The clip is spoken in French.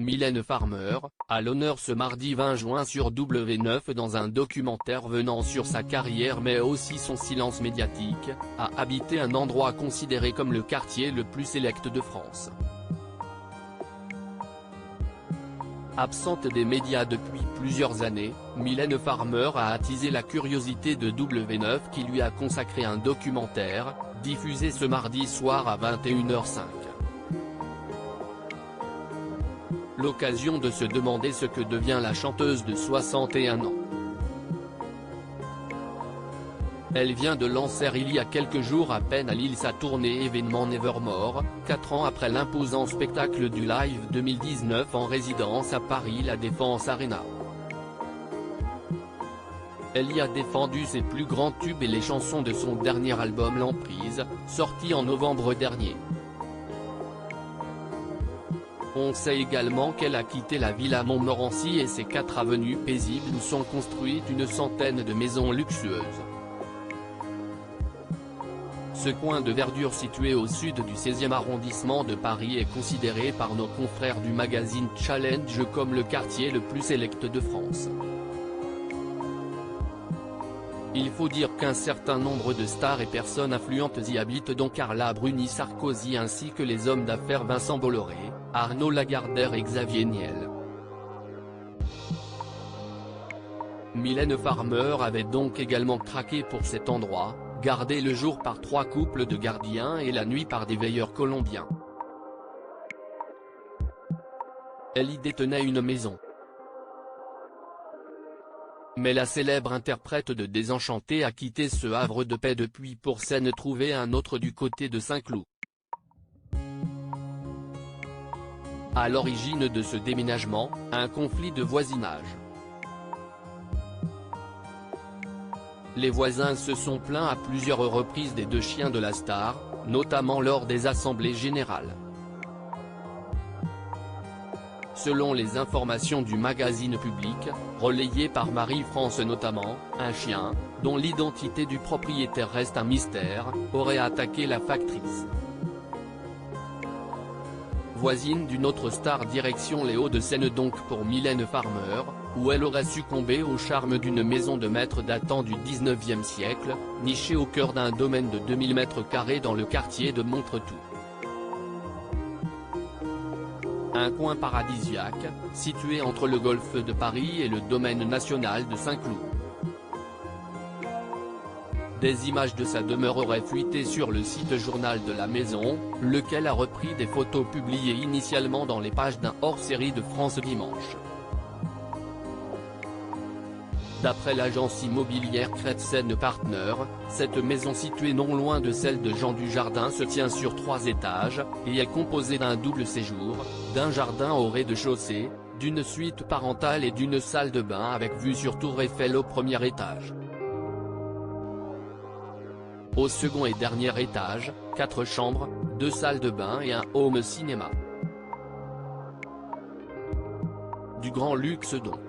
Mylène Farmer, à l'honneur ce mardi 20 juin sur W9 dans un documentaire venant sur sa carrière mais aussi son silence médiatique, a habité un endroit considéré comme le quartier le plus sélect de France. Absente des médias depuis plusieurs années, Mylène Farmer a attisé la curiosité de W9 qui lui a consacré un documentaire, diffusé ce mardi soir à 21h05. L'occasion de se demander ce que devient la chanteuse de 61 ans. Elle vient de lancer il y a quelques jours à peine à Lille sa tournée événement Nevermore, 4 ans après l'imposant spectacle du Live 2019 en résidence à Paris La Défense Arena. Elle y a défendu ses plus grands tubes et les chansons de son dernier album L'Emprise, sorti en novembre dernier. On sait également qu'elle a quitté la Villa Montmorency et ses 4 avenues paisibles où sont construites une centaine de maisons luxueuses. Ce coin de verdure situé au sud du 16e arrondissement de Paris est considéré par nos confrères du magazine Challenge comme le quartier le plus sélect de France. Il faut dire qu'un certain nombre de stars et personnes influentes y habitent dont Carla Bruni Sarkozy ainsi que les hommes d'affaires Vincent Bolloré, Arnaud Lagardère et Xavier Niel. Mylène Farmer avait donc également craqué pour cet endroit, gardé le jour par 3 couples de gardiens et la nuit par des veilleurs colombiens. Elle y détenait une maison. Mais la célèbre interprète de Désenchanté a quitté ce havre de paix depuis pour s'en trouver un autre du côté de Saint-Cloud. À l'origine de ce déménagement, un conflit de voisinage. Les voisins se sont plaints à plusieurs reprises des 2 chiens de la star, notamment lors des assemblées générales. Selon les informations du magazine Public, relayées par Marie-France notamment, un chien, dont l'identité du propriétaire reste un mystère, aurait attaqué la factrice. Voisine d'une autre star direction les Hauts-de-Seine donc pour Mylène Farmer, où elle aurait succombé au charme d'une maison de maître datant du 19e siècle, nichée au cœur d'un domaine de 2000 m² dans le quartier de Montretout. Un coin paradisiaque, situé entre le golfe de Paris et le domaine national de Saint-Cloud. Des images de sa demeure auraient fuité sur le site Journal de la Maison, lequel a repris des photos publiées initialement dans les pages d'un hors-série de France Dimanche. D'après l'agence immobilière Cretsen Partners, cette maison située non loin de celle de Jean Dujardin se tient sur 3 étages, et est composée d'un double séjour, d'un jardin au rez-de-chaussée, d'une suite parentale et d'une salle de bain avec vue sur Tour Eiffel au premier étage. Au second et dernier étage, 4 chambres, 2 salles de bain et un home cinéma. Du grand luxe donc.